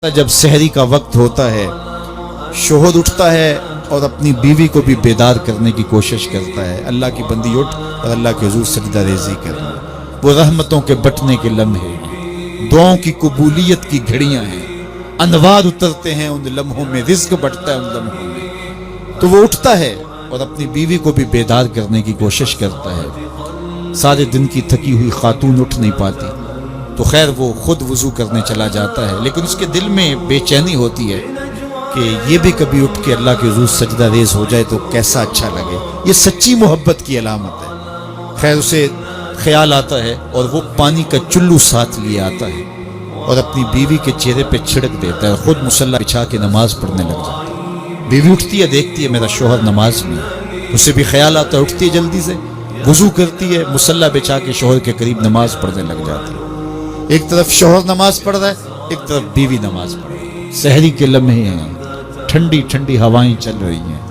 جب سحری کا وقت ہوتا ہے شوہر اٹھتا ہے اور اپنی بیوی کو بھی بیدار کرنے کی کوشش کرتا ہے، اللہ کی بندی اٹھ اور اللہ کے حضور سجدہ ریزی کرنا۔ وہ رحمتوں کے بٹنے کے لمحے ہیں، دعاؤں کی قبولیت کی گھڑیاں ہیں، انوار اترتے ہیں ان لمحوں میں، رزق بڑھتا ہے ان لمحوں میں۔ تو وہ اٹھتا ہے اور اپنی بیوی کو بھی بیدار کرنے کی کوشش کرتا ہے۔ سارے دن کی تھکی ہوئی خاتون اٹھ نہیں پاتی تو خیر وہ خود وضو کرنے چلا جاتا ہے، لیکن اس کے دل میں بے چینی ہوتی ہے کہ یہ بھی کبھی اٹھ کے اللہ کے حضور سجدہ ریز ہو جائے تو کیسا اچھا لگے۔ یہ سچی محبت کی علامت ہے۔ خیر اسے خیال آتا ہے اور وہ پانی کا چلو ساتھ لیے آتا ہے اور اپنی بیوی کے چہرے پہ چھڑک دیتا ہے، خود مصلی بچھا کے نماز پڑھنے لگ جاتا ہے۔ بیوی اٹھتی ہے، دیکھتی ہے میرا شوہر نماز میں ہے، اسے بھی خیال آتا ہے، اٹھتی ہے جلدی سے، وضو کرتی ہے، مصلی بچھا کے شوہر کے قریب نماز پڑھنے لگ جاتی ہے۔ ایک طرف شوہر نماز پڑھ رہا ہے، ایک طرف بیوی نماز پڑھ رہی ہے۔ سحری کے لمحے ہیں، ٹھنڈی ٹھنڈی ہوائیں چل رہی ہیں،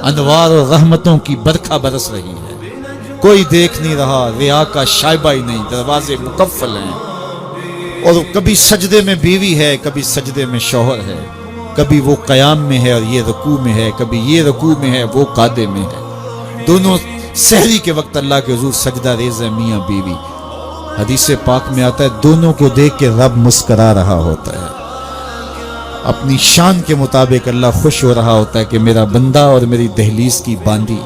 انوار اور رحمتوں کی برکھا برس رہی ہے، کوئی دیکھ نہیں رہا، ریا کا شائبہ ہی نہیں، دروازے مقفل ہیں، اور کبھی سجدے میں بیوی ہے، کبھی سجدے میں شوہر ہے، کبھی وہ قیام میں ہے اور یہ رکوع میں ہے، کبھی یہ رکوع میں ہے وہ قعدے میں ہے۔ دونوں سحری کے وقت اللہ کے حضور سجدہ ریز ہے، میاں بیوی۔ حدیث پاک میں آتا ہے دونوں کو دیکھ کے رب مسکرا رہا ہوتا ہے، اپنی شان کے مطابق اللہ خوش ہو رہا ہوتا ہے کہ میرا بندہ اور میری دہلیز کی باندی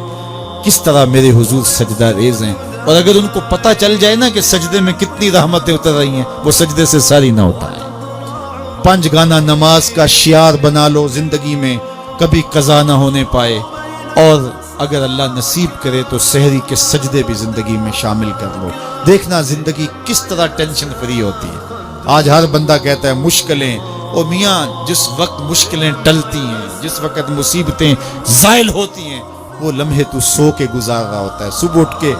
کس طرح میرے حضور سجدہ ریز ہیں۔ اور اگر ان کو پتہ چل جائے نا کہ سجدے میں کتنی رحمتیں اتر رہی ہیں، وہ سجدے سے ساری نہ اٹھائیں۔ 5 گانا نماز کا شعار بنا لو زندگی میں، کبھی قضا نہ ہونے پائے، اور اگر اللہ نصیب کرے تو سحری کے سجدے بھی زندگی میں شامل کر لو۔ دیکھنا زندگی کس طرح ٹینشن فری ہوتی ہے۔ آج ہر بندہ کہتا ہے مشکلیں، اور میاں جس وقت مشکلیں ٹلتی ہیں، جس وقت مصیبتیں زائل ہوتی ہیں، وہ لمحے تو سو کے گزار رہا ہوتا ہے۔ صبح اٹھ کے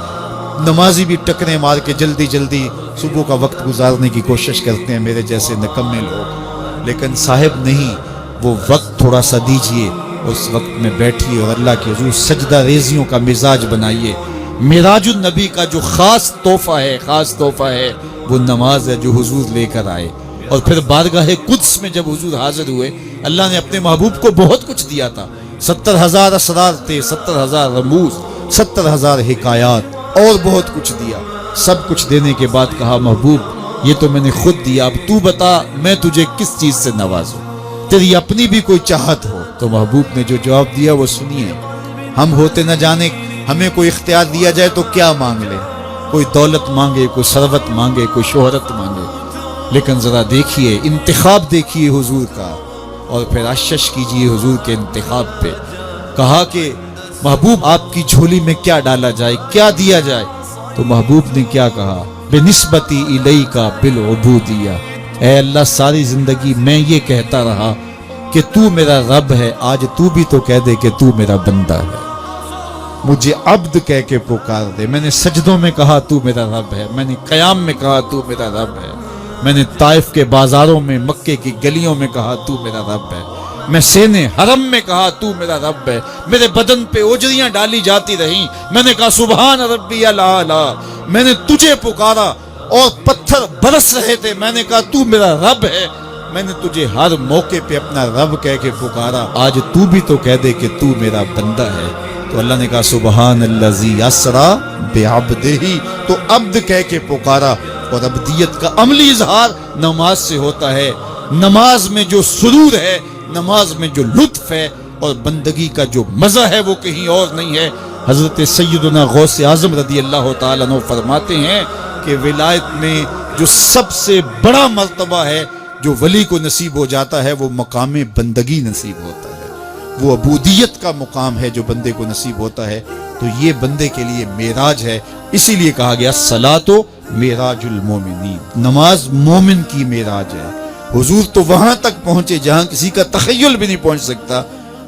نمازی بھی ٹکریں مار کے جلدی جلدی صبح کا وقت گزارنے کی کوشش کرتے ہیں، میرے جیسے نکمے لوگ۔ لیکن صاحب نہیں، وہ وقت تھوڑا سا دیجئے، اس وقت میں بیٹھیے اور اللہ کے حضور سجدہ ریزیوں کا مزاج بنائیے۔ معراج النبی کا جو خاص تحفہ ہے وہ نماز ہے جو حضور لے کر آئے، اور پھر بارگاہ قدس میں جب حضور حاضر ہوئے، اللہ نے اپنے محبوب کو بہت کچھ دیا تھا۔ 70,000 اسرار تھے، 70,000 رموز، 70,000 حکایات، اور بہت کچھ دیا۔ سب کچھ دینے کے بعد کہا محبوب یہ تو میں نے خود دیا، اب تو بتا میں تجھے کس چیز سے نوازوں، تیری اپنی بھی کوئی چاہت ہو۔ تو محبوب نے جو جواب دیا وہ سنیے۔ ہم ہوتے نہ جانے ہمیں کوئی اختیار دیا جائے تو کیا مانگ لے، کوئی دولت مانگے، کوئی ثروت مانگے، کوئی شہرت مانگے، لیکن ذرا دیکھیے انتخاب دیکھیے حضور کا، اور پھر اشش کیجیے حضور کے انتخاب پہ۔ کہا کہ محبوب آپ کی جھولی میں کیا ڈالا جائے، کیا دیا جائے؟ تو محبوب نے کیا کہا؟ بنسبتی الیک بالعبودیہ، اے اللہ ساری زندگی میں یہ کہتا رہا کہ تو میرا رب ہے، آج تو بھی تو کہہ دے کہ تو میرا بندہ ہے، مجھے عبد کہہ کے پکار دے۔ میں نے سجدوں میں کہا تو میرا رب ہے، میں نے قیام میں کہا تو میرا رب ہے، میں نے طائف کے بازاروں میں، مکے کی گلیوں میں کہا تو میرا رب ہے، میں سینے حرم میں کہا تو میرا رب ہے، میرے بدن پہ اوجریاں ڈالی جاتی رہیں، میں نے کہا سبحان ربی الاعلی، میں نے تجھے پکارا اور پتھر برس رہے تھے، میں نے کہا تو میرا رب ہے، میں نے تجھے ہر موقع پہ اپنا رب کہہ کے پکارا، آج تو بھی تو کہہ دے کہ تو میرا بندہ ہے۔ تو اللہ نے کہا سبحان الذی اسری بعبدہ، تو عبد کہہ کے پکارا۔ اور عبدیت کا عملی اظہار نماز سے ہوتا ہے۔ نماز میں جو سرور ہے، نماز میں جو لطف ہے، اور بندگی کا جو مزہ ہے وہ کہیں اور نہیں ہے۔ حضرت سیدنا غوث اعظم رضی اللہ تعالیٰ عنہ فرماتے ہیں کہ ولایت میں جو سب سے بڑا مرتبہ ہے جو ولی کو نصیب ہو جاتا ہے، وہ مقام بندگی نصیب ہوتا ہے، وہ عبودیت کا مقام ہے جو بندے کو نصیب ہوتا ہے۔ تو یہ بندے کے لیے معراج ہے، اسی لیے کہا گیا صلاۃ معراج المومنین، نماز مومن کی معراج ہے۔ حضور تو وہاں تک پہنچے جہاں کسی کا تخیل بھی نہیں پہنچ سکتا،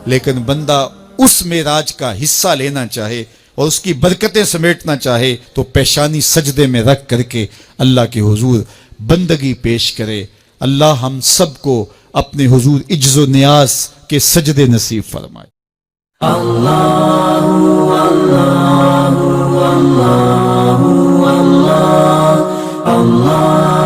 لیکن بندہ اس معراج کا حصہ لینا چاہے اور اس کی برکتیں سمیٹنا چاہے تو پیشانی سجدے میں رکھ کر کے اللہ کے حضور بندگی پیش کرے۔ اللہ ہم سب کو اپنے حضور عجز و نیاز کے سجدے نصیب فرمائے۔ اللہ اللہ اللہ اللہ اللہ